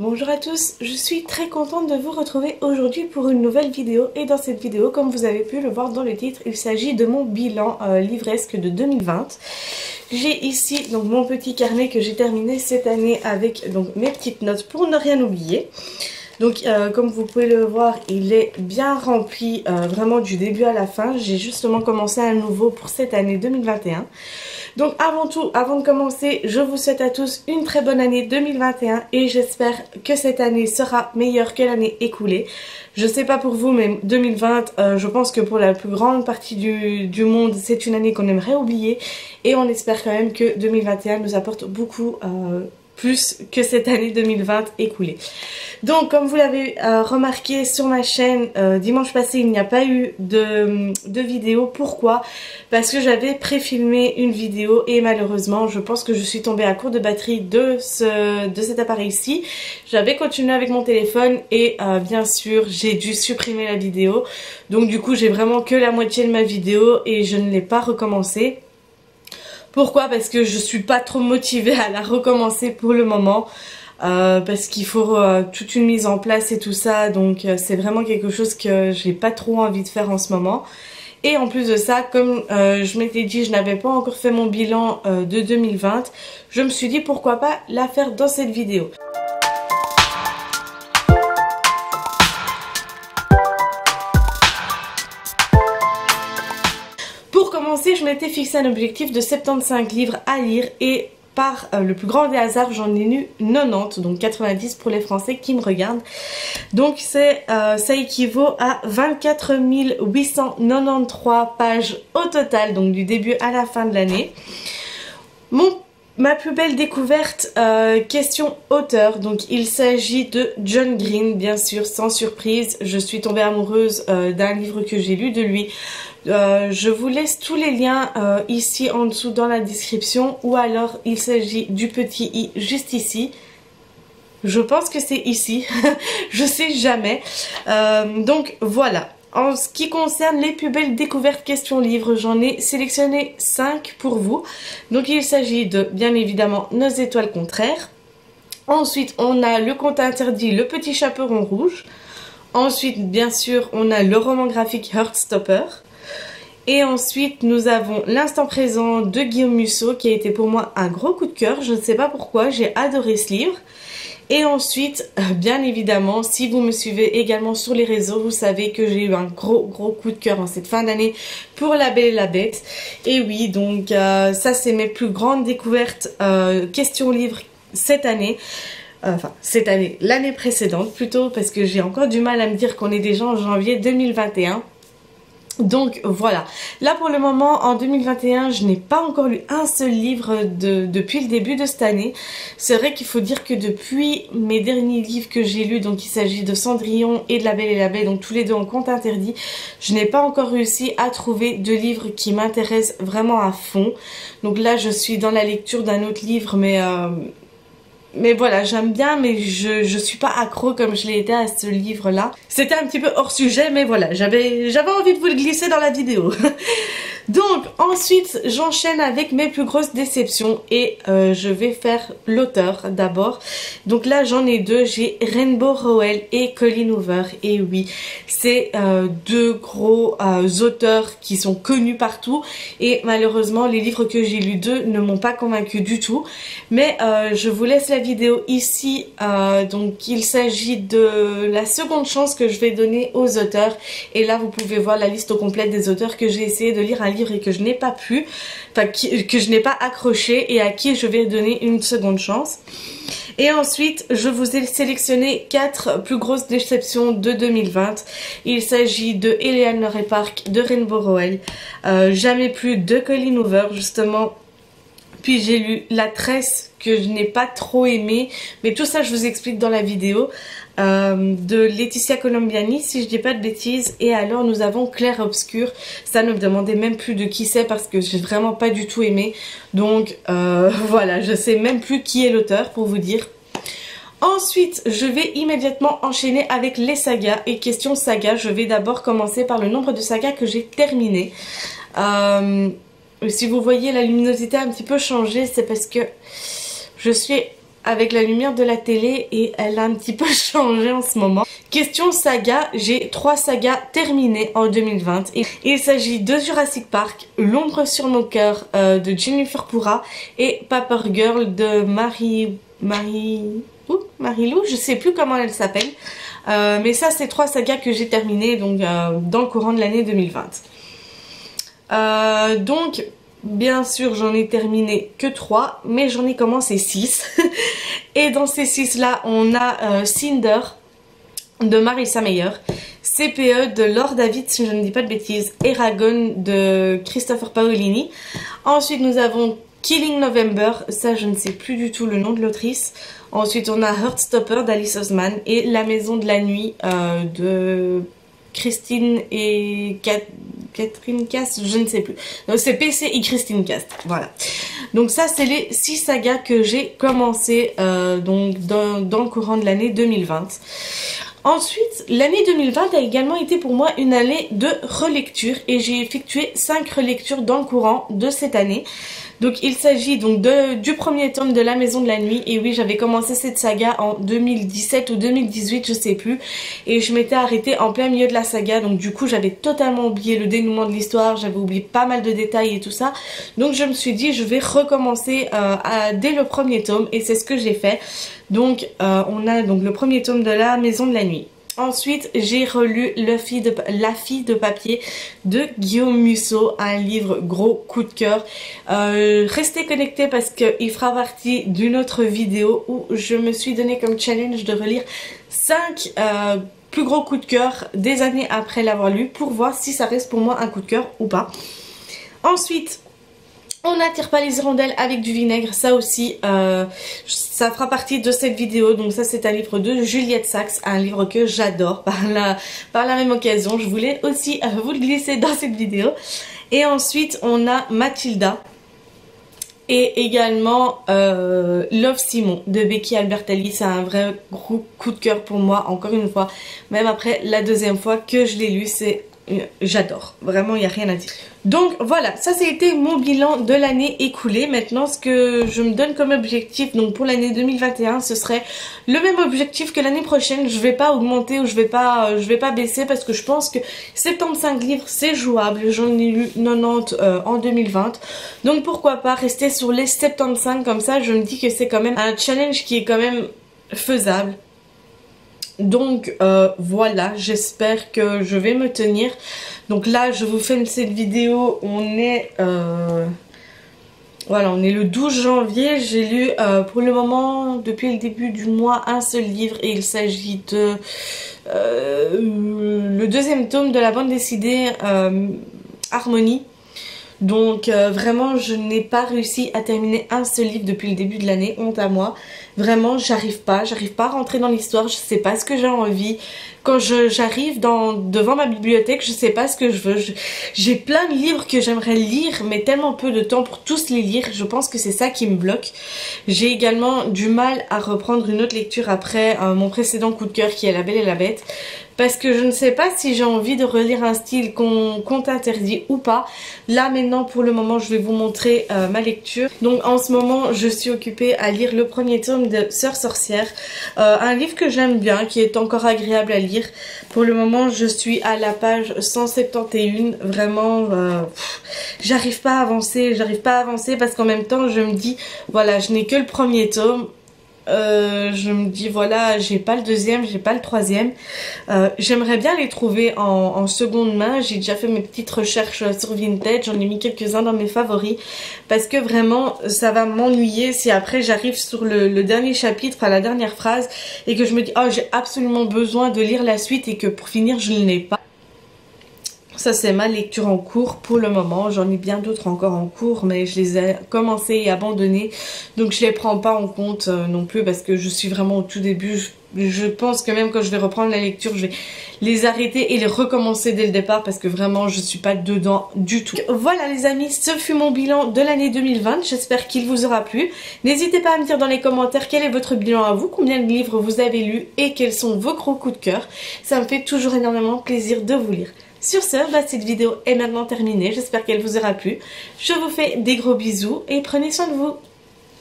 Bonjour à tous, je suis très contente de vous retrouver aujourd'hui pour une nouvelle vidéo et dans cette vidéo, comme vous avez pu le voir dans le titre, il s'agit de mon bilan livresque de 2020. J'ai ici donc mon petit carnet que j'ai terminé cette année avec donc mes petites notes pour ne rien oublier. Donc comme vous pouvez le voir, il est bien rempli vraiment du début à la fin. J'ai justement commencé un nouveau pour cette année 2021. Donc avant tout, avant de commencer, je vous souhaite à tous une très bonne année 2021 et j'espère que cette année sera meilleure que l'année écoulée. Je sais pas pour vous, mais 2020, je pense que pour la plus grande partie du monde, c'est une année qu'on aimerait oublier et on espère quand même que 2021 nous apporte beaucoup plus que cette année 2020 écoulée. Donc comme vous l'avez remarqué sur ma chaîne, dimanche passé il n'y a pas eu de vidéo. Pourquoi? Parce que j'avais préfilmé une vidéo et malheureusement je pense que je suis tombée à court de batterie de cet appareil-ci. J'avais continué avec mon téléphone et bien sûr j'ai dû supprimer la vidéo. Donc du coup j'ai vraiment que la moitié de ma vidéo et je ne l'ai pas recommencée. Pourquoi? Parce que je suis pas trop motivée à la recommencer pour le moment. Parce qu'il faut toute une mise en place et tout ça, donc c'est vraiment quelque chose que j'ai pas trop envie de faire en ce moment. Et en plus de ça, comme je m'étais dit, je n'avais pas encore fait mon bilan de 2020, je me suis dit pourquoi pas la faire dans cette vidéo. Pour commencer, je m'étais fixé un objectif de 75 livres à lire et par le plus grand des hasards, j'en ai lu 90, donc 90 pour les Français qui me regardent. Donc ça équivaut à 24 893 pages au total, donc du début à la fin de l'année. Ma plus belle découverte, question auteur, donc il s'agit de John Green, bien sûr, sans surprise. Je suis tombée amoureuse d'un livre que j'ai lu de lui. Je vous laisse tous les liens ici en dessous dans la description ou alors il s'agit du petit i juste ici. Je pense que c'est ici, je sais jamais. Donc voilà. En ce qui concerne les plus belles découvertes questions livres, j'en ai sélectionné 5 pour vous. Donc il s'agit de, bien évidemment, Nos étoiles contraires. Ensuite, on a Le conte interdit, Le petit chaperon rouge. Ensuite, bien sûr, on a le roman graphique Heartstopper. Et ensuite, nous avons L'instant présent de Guillaume Musso, qui a été pour moi un gros coup de cœur. Je ne sais pas pourquoi, j'ai adoré ce livre. Et ensuite, bien évidemment, si vous me suivez également sur les réseaux, vous savez que j'ai eu un gros coup de cœur en cette fin d'année pour La Belle et la Bête. Et oui, donc ça c'est mes plus grandes découvertes questions livres cette année. Enfin, cette année, l'année précédente plutôt, parce que j'ai encore du mal à me dire qu'on est déjà en janvier 2021. Donc voilà, là pour le moment en 2021 je n'ai pas encore lu un seul livre depuis le début de cette année. C'est vrai qu'il faut dire que depuis mes derniers livres que j'ai lus, donc il s'agit de Cendrillon et de La Belle et la Bête, donc tous les deux en conte interdit, je n'ai pas encore réussi à trouver de livres qui m'intéressent vraiment à fond. Donc là je suis dans la lecture d'un autre livre mais voilà, j'aime bien, mais je suis pas accro comme je l'ai été à ce livre-là. C'était un petit peu hors sujet, mais voilà, j'avais envie de vous le glisser dans la vidéo. Donc, ensuite, j'enchaîne avec mes plus grosses déceptions et je vais faire l'auteur d'abord. Donc là, j'en ai deux, j'ai Rainbow Rowell et Colleen Hoover. Et oui, c'est deux gros auteurs qui sont connus partout. Et malheureusement, les livres que j'ai lus d'eux ne m'ont pas convaincue du tout. Mais je vous laisse la vidéo ici. Donc, il s'agit de la seconde chance que je vais donner aux auteurs. Et là, vous pouvez voir la liste complète des auteurs que j'ai essayé de lire un livre et que je n'ai pas pu, enfin que je n'ai pas accroché et à qui je vais donner une seconde chance. Et ensuite, je vous ai sélectionné 4 plus grosses déceptions de 2020. Il s'agit de Eleanor et Park, de Rainbow Rowell, Jamais plus de Colleen Hoover justement. Puis j'ai lu La Tresse que je n'ai pas trop aimé, mais tout ça je vous explique dans la vidéo, de Laetitia Colombiani si je dis pas de bêtises. Et alors nous avons Clair Obscur, ça ne me demandez même plus de qui c'est parce que j'ai vraiment pas du tout aimé. Donc voilà, je sais même plus qui est l'auteur pour vous dire. Ensuite, je vais immédiatement enchaîner avec les sagas. Et question saga, je vais d'abord commencer par le nombre de sagas que j'ai terminé. Si vous voyez la luminosité un petit peu changer, c'est parce que je suis avec la lumière de la télé et elle a un petit peu changé en ce moment. Question saga, j'ai 3 sagas terminées en 2020. Et il s'agit de Jurassic Park, L'ombre sur nos cœurs de Jennifer Pura et Paper Girl de Marilou, je sais plus comment elle s'appelle. Mais ça c'est 3 sagas que j'ai terminées donc dans le courant de l'année 2020. Donc bien sûr j'en ai terminé que 3, mais j'en ai commencé 6. Et dans ces 6 là on a Cinder de Marissa Meyer, CPE de Laure David si je ne dis pas de bêtises, Eragon de Christopher Paolini. Ensuite nous avons Killing November, ça je ne sais plus du tout le nom de l'autrice. Ensuite on a Heartstopper d'Alice Oseman et La Maison de la Nuit de Christine et Catherine Cast, je ne sais plus. C'est PC et Christine Cast, voilà. Donc ça c'est les 6 sagas que j'ai commencé donc dans le courant de l'année 2020. Ensuite, l'année 2020 a également été pour moi une année de relecture et j'ai effectué 5 relectures dans le courant de cette année. Donc il s'agit donc du premier tome de La Maison de la Nuit. Et oui, j'avais commencé cette saga en 2017 ou 2018, je sais plus. Et je m'étais arrêtée en plein milieu de la saga. Donc du coup, j'avais totalement oublié le dénouement de l'histoire. J'avais oublié pas mal de détails et tout ça. Donc je me suis dit, je vais recommencer dès le premier tome. Et c'est ce que j'ai fait. Donc on a donc le premier tome de La Maison de la Nuit. Ensuite, j'ai relu La fille de papier de Guillaume Musso, un livre gros coup de cœur. Restez connectés parce qu'il fera partie d'une autre vidéo où je me suis donné comme challenge de relire 5 plus gros coups de cœur des années après l'avoir lu pour voir si ça reste pour moi un coup de cœur ou pas. Ensuite, on n'attire pas les hirondelles avec du vinaigre, ça aussi, ça fera partie de cette vidéo. Donc ça c'est un livre de Juliette Sachs, un livre que j'adore par la même occasion. Je voulais aussi vous le glisser dans cette vidéo. Et ensuite on a Mathilda et également Love Simon de Becky Albertalli. C'est un vrai gros coup de cœur pour moi, encore une fois. Même après la deuxième fois que je l'ai lu, j'adore, vraiment il n'y a rien à dire. Donc voilà, ça c'était mon bilan de l'année écoulée. Maintenant ce que je me donne comme objectif donc pour l'année 2021, ce serait le même objectif que l'année prochaine. Je vais pas augmenter ou je vais pas baisser parce que je pense que 75 livres c'est jouable. J'en ai lu 90 en 2020, donc pourquoi pas rester sur les 75, comme ça je me dis que c'est quand même un challenge qui est quand même faisable. Donc voilà, j'espère que je vais me tenir. Donc là je vous fais cette vidéo, on est voilà, on est le 12 janvier. J'ai lu pour le moment depuis le début du mois un seul livre et il s'agit de le deuxième tome de la bande dessinée Harmonie. Donc vraiment je n'ai pas réussi à terminer un seul livre depuis le début de l'année, honte à moi. Vraiment j'arrive pas à rentrer dans l'histoire, je sais pas ce que j'ai envie. Quand j'arrive devant ma bibliothèque, je sais pas ce que je veux. J'ai plein de livres que j'aimerais lire mais tellement peu de temps pour tous les lire, je pense que c'est ça qui me bloque. J'ai également du mal à reprendre une autre lecture après mon précédent coup de cœur qui est La Belle et la Bête. Parce que je ne sais pas si j'ai envie de relire un style qu'on interdit ou pas. Là maintenant pour le moment je vais vous montrer ma lecture. Donc en ce moment je suis occupée à lire le premier tome de Sœur Sorcière. Un livre que j'aime bien, qui est encore agréable à lire. Pour le moment je suis à la page 171. Vraiment j'arrive pas à avancer parce qu'en même temps je me dis voilà, je n'ai que le premier tome. Je me dis voilà, j'ai pas le deuxième, j'ai pas le troisième. J'aimerais bien les trouver en seconde main. J'ai déjà fait mes petites recherches sur Vinted, j'en ai mis quelques-uns dans mes favoris parce que vraiment ça va m'ennuyer si après j'arrive sur le dernier chapitre, à la dernière phrase et que je me dis oh j'ai absolument besoin de lire la suite et que pour finir je ne l'ai pas. Ça c'est ma lecture en cours pour le moment, j'en ai bien d'autres encore en cours mais je les ai commencées et abandonnées, donc je les prends pas en compte non plus parce que je suis vraiment au tout début. Je pense que même quand je vais reprendre la lecture, je vais les arrêter et les recommencer dès le départ parce que vraiment je suis pas dedans du tout. Voilà les amis, ce fut mon bilan de l'année 2020, j'espère qu'il vous aura plu. N'hésitez pas à me dire dans les commentaires quel est votre bilan à vous, combien de livres vous avez lus et quels sont vos gros coups de cœur. Ça me fait toujours énormément plaisir de vous lire. Sur ce, cette vidéo est maintenant terminée, j'espère qu'elle vous aura plu. Je vous fais des gros bisous et prenez soin de vous.